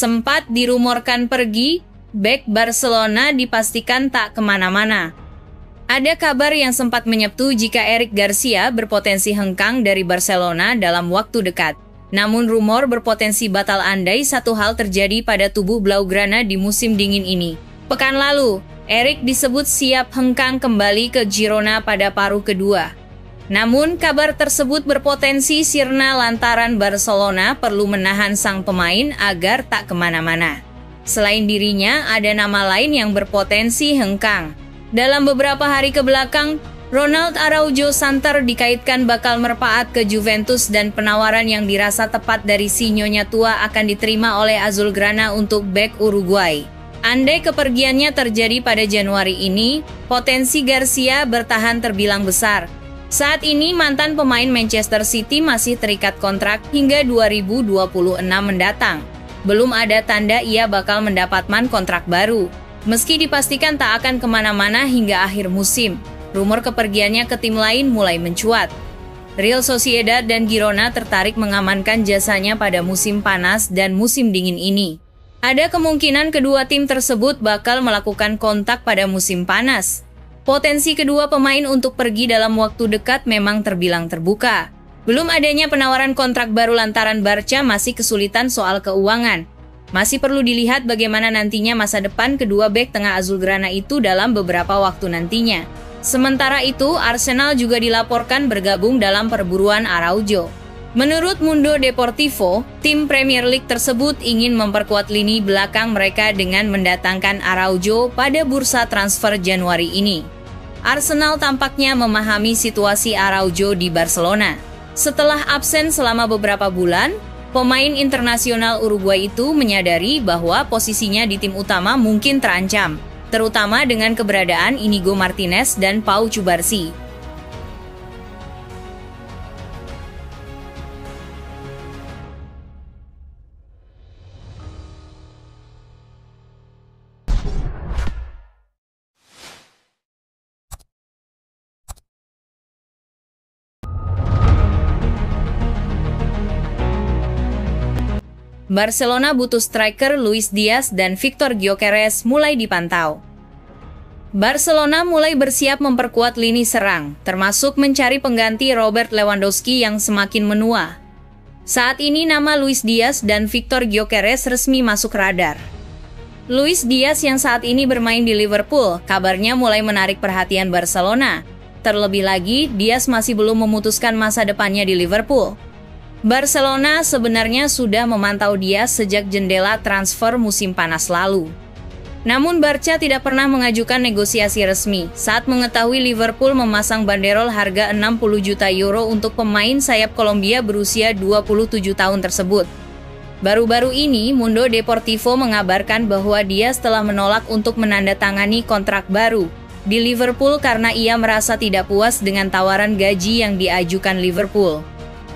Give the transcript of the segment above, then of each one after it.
Sempat dirumorkan pergi, bek Barcelona dipastikan tak kemana-mana. Ada kabar yang sempat menyebut jika Eric Garcia berpotensi hengkang dari Barcelona dalam waktu dekat. Namun rumor berpotensi batal andai satu hal terjadi pada tubuh Blaugrana di musim dingin ini. Pekan lalu, Eric disebut siap hengkang kembali ke Girona pada paruh kedua. Namun, kabar tersebut berpotensi sirna lantaran Barcelona perlu menahan sang pemain agar tak kemana-mana. Selain dirinya, ada nama lain yang berpotensi hengkang. Dalam beberapa hari kebelakang, Ronald Araujo santer dikaitkan bakal merpaat ke Juventus dan penawaran yang dirasa tepat dari si Nyonya tua akan diterima oleh Azulgrana untuk bek Uruguay. Andai kepergiannya terjadi pada Januari ini, potensi Garcia bertahan terbilang besar. Saat ini mantan pemain Manchester City masih terikat kontrak hingga 2026 mendatang. Belum ada tanda ia bakal mendapat kontrak baru. Meski dipastikan tak akan kemana-mana hingga akhir musim, rumor kepergiannya ke tim lain mulai mencuat. Real Sociedad dan Girona tertarik mengamankan jasanya pada musim panas dan musim dingin ini. Ada kemungkinan kedua tim tersebut bakal melakukan kontak pada musim panas. Potensi kedua pemain untuk pergi dalam waktu dekat memang terbilang terbuka. Belum adanya penawaran kontrak baru lantaran Barca masih kesulitan soal keuangan. Masih perlu dilihat bagaimana nantinya masa depan kedua bek tengah Azulgrana itu dalam beberapa waktu nantinya. Sementara itu, Arsenal juga dilaporkan bergabung dalam perburuan Araujo. Menurut Mundo Deportivo, tim Premier League tersebut ingin memperkuat lini belakang mereka dengan mendatangkan Araujo pada bursa transfer Januari ini. Arsenal tampaknya memahami situasi Araujo di Barcelona. Setelah absen selama beberapa bulan, pemain internasional Uruguay itu menyadari bahwa posisinya di tim utama mungkin terancam, terutama dengan keberadaan Inigo Martinez dan Pau Cubarsí. Barcelona butuh striker Luis Diaz dan Victor Gyökeres mulai dipantau. Barcelona mulai bersiap memperkuat lini serang, termasuk mencari pengganti Robert Lewandowski yang semakin menua. Saat ini nama Luis Diaz dan Victor Gyökeres resmi masuk radar. Luis Diaz yang saat ini bermain di Liverpool, kabarnya mulai menarik perhatian Barcelona. Terlebih lagi, Diaz masih belum memutuskan masa depannya di Liverpool. Barcelona sebenarnya sudah memantau Diaz sejak jendela transfer musim panas lalu. Namun Barca tidak pernah mengajukan negosiasi resmi saat mengetahui Liverpool memasang banderol harga 60 juta euro untuk pemain sayap Kolombia berusia 27 tahun tersebut. Baru-baru ini, Mundo Deportivo mengabarkan bahwa Diaz telah menolak untuk menandatangani kontrak baru di Liverpool karena ia merasa tidak puas dengan tawaran gaji yang diajukan Liverpool.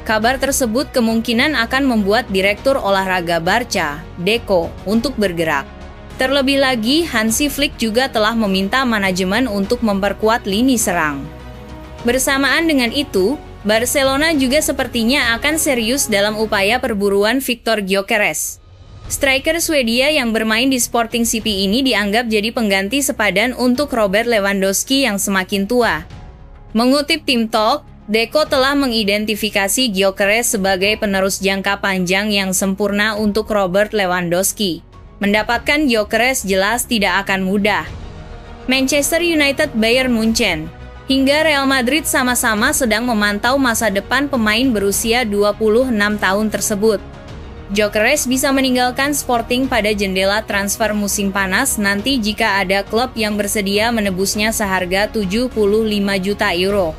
Kabar tersebut kemungkinan akan membuat Direktur Olahraga Barca, Deco, untuk bergerak. Terlebih lagi, Hansi Flick juga telah meminta manajemen untuk memperkuat lini serang. Bersamaan dengan itu, Barcelona juga sepertinya akan serius dalam upaya perburuan Victor Gyökeres. Striker Swedia yang bermain di Sporting CP ini dianggap jadi pengganti sepadan untuk Robert Lewandowski yang semakin tua. Mengutip Tim Talk, Deco telah mengidentifikasi Gyökeres sebagai penerus jangka panjang yang sempurna untuk Robert Lewandowski. Mendapatkan Gyökeres jelas tidak akan mudah. Manchester United, Bayern Munchen, hingga Real Madrid sama-sama sedang memantau masa depan pemain berusia 26 tahun tersebut. Gyökeres bisa meninggalkan Sporting pada jendela transfer musim panas nanti jika ada klub yang bersedia menebusnya seharga 75 juta euro.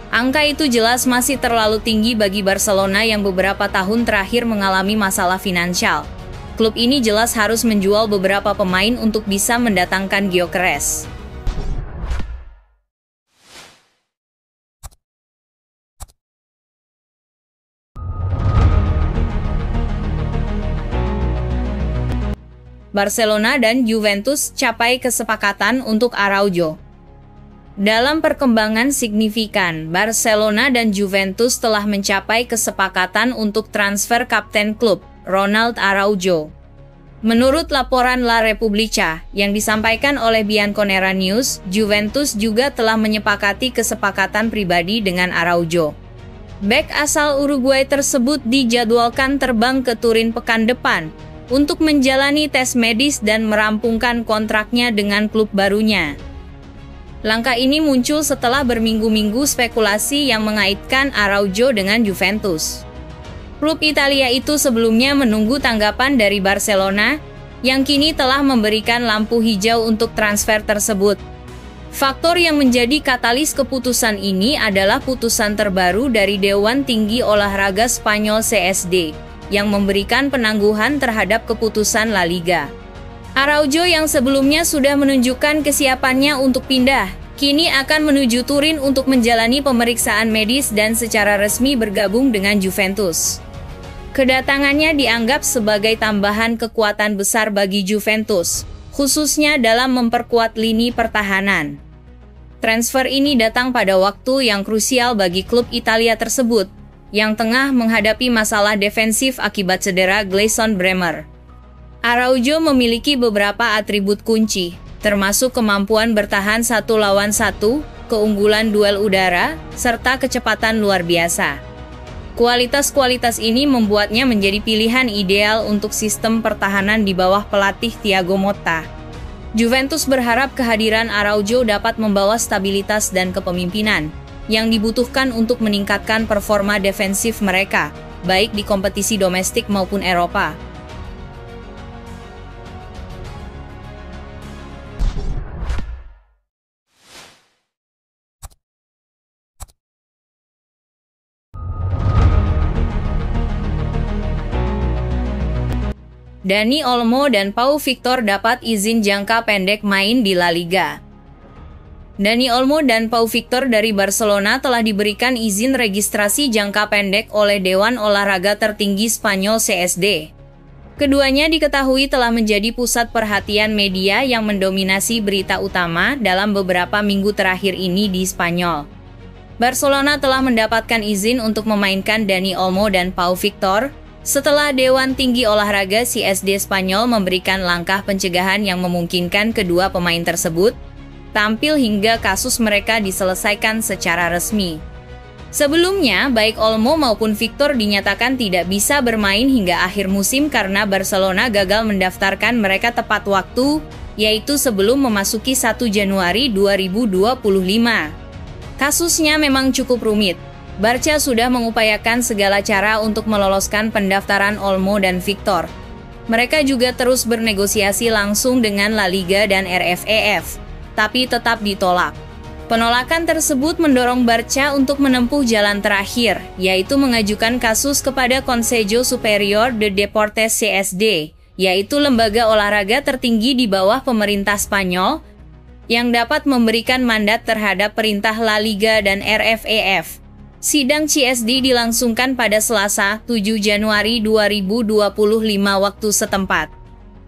Angka itu jelas masih terlalu tinggi bagi Barcelona yang beberapa tahun terakhir mengalami masalah finansial. Klub ini jelas harus menjual beberapa pemain untuk bisa mendatangkan Gyökeres. Barcelona dan Juventus capai kesepakatan untuk Araujo. Dalam perkembangan signifikan, Barcelona dan Juventus telah mencapai kesepakatan untuk transfer kapten klub, Ronald Araujo. Menurut laporan La Repubblica yang disampaikan oleh Bianconera News, Juventus juga telah menyepakati kesepakatan pribadi dengan Araujo. Bek asal Uruguay tersebut dijadwalkan terbang ke Turin pekan depan untuk menjalani tes medis dan merampungkan kontraknya dengan klub barunya. Langkah ini muncul setelah berminggu-minggu spekulasi yang mengaitkan Araujo dengan Juventus. Klub Italia itu sebelumnya menunggu tanggapan dari Barcelona, yang kini telah memberikan lampu hijau untuk transfer tersebut. Faktor yang menjadi katalis keputusan ini adalah putusan terbaru dari Dewan Tinggi Olahraga Spanyol CSD, yang memberikan penangguhan terhadap keputusan La Liga. Araujo yang sebelumnya sudah menunjukkan kesiapannya untuk pindah, kini akan menuju Turin untuk menjalani pemeriksaan medis dan secara resmi bergabung dengan Juventus. Kedatangannya dianggap sebagai tambahan kekuatan besar bagi Juventus, khususnya dalam memperkuat lini pertahanan. Transfer ini datang pada waktu yang krusial bagi klub Italia tersebut, yang tengah menghadapi masalah defensif akibat cedera Gleison Bremer. Araujo memiliki beberapa atribut kunci, termasuk kemampuan bertahan 1 lawan 1, keunggulan duel udara, serta kecepatan luar biasa. Kualitas-kualitas ini membuatnya menjadi pilihan ideal untuk sistem pertahanan di bawah pelatih Thiago Motta. Juventus berharap kehadiran Araujo dapat membawa stabilitas dan kepemimpinan yang dibutuhkan untuk meningkatkan performa defensif mereka, baik di kompetisi domestik maupun Eropa. Dani Olmo dan Pau Victor dapat izin jangka pendek main di La Liga. Dani Olmo dan Pau Victor dari Barcelona telah diberikan izin registrasi jangka pendek oleh Dewan Olahraga Tertinggi Spanyol CSD. Keduanya diketahui telah menjadi pusat perhatian media yang mendominasi berita utama dalam beberapa minggu terakhir ini di Spanyol. Barcelona telah mendapatkan izin untuk memainkan Dani Olmo dan Pau Victor setelah Dewan Tinggi Olahraga CSD Spanyol memberikan langkah pencegahan yang memungkinkan kedua pemain tersebut tampil hingga kasus mereka diselesaikan secara resmi. Sebelumnya, baik Olmo maupun Victor dinyatakan tidak bisa bermain hingga akhir musim karena Barcelona gagal mendaftarkan mereka tepat waktu, yaitu sebelum memasuki 1 Januari 2025. Kasusnya memang cukup rumit. Barca sudah mengupayakan segala cara untuk meloloskan pendaftaran Olmo dan Victor. Mereka juga terus bernegosiasi langsung dengan La Liga dan RFEF, tapi tetap ditolak. Penolakan tersebut mendorong Barca untuk menempuh jalan terakhir, yaitu mengajukan kasus kepada Consejo Superior de Deportes CSD, yaitu lembaga olahraga tertinggi di bawah pemerintah Spanyol, yang dapat memberikan mandat terhadap perintah La Liga dan RFEF. Sidang CSD dilangsungkan pada Selasa, 7 Januari 2025 waktu setempat.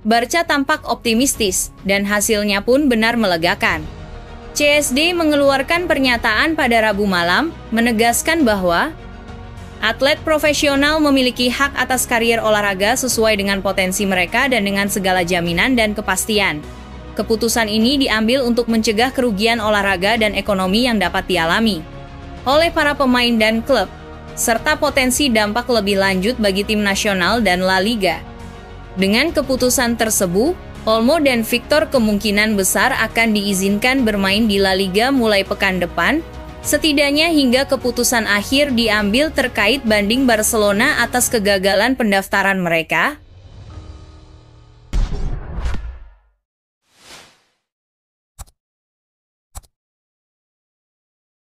Barca tampak optimistis, dan hasilnya pun benar melegakan. CSD mengeluarkan pernyataan pada Rabu malam, menegaskan bahwa atlet profesional memiliki hak atas karier olahraga sesuai dengan potensi mereka dan dengan segala jaminan dan kepastian. Keputusan ini diambil untuk mencegah kerugian olahraga dan ekonomi yang dapat dialami oleh para pemain dan klub, serta potensi dampak lebih lanjut bagi tim nasional dan La Liga. Dengan keputusan tersebut, Olmo dan Victor kemungkinan besar akan diizinkan bermain di La Liga mulai pekan depan, setidaknya hingga keputusan akhir diambil terkait banding Barcelona atas kegagalan pendaftaran mereka.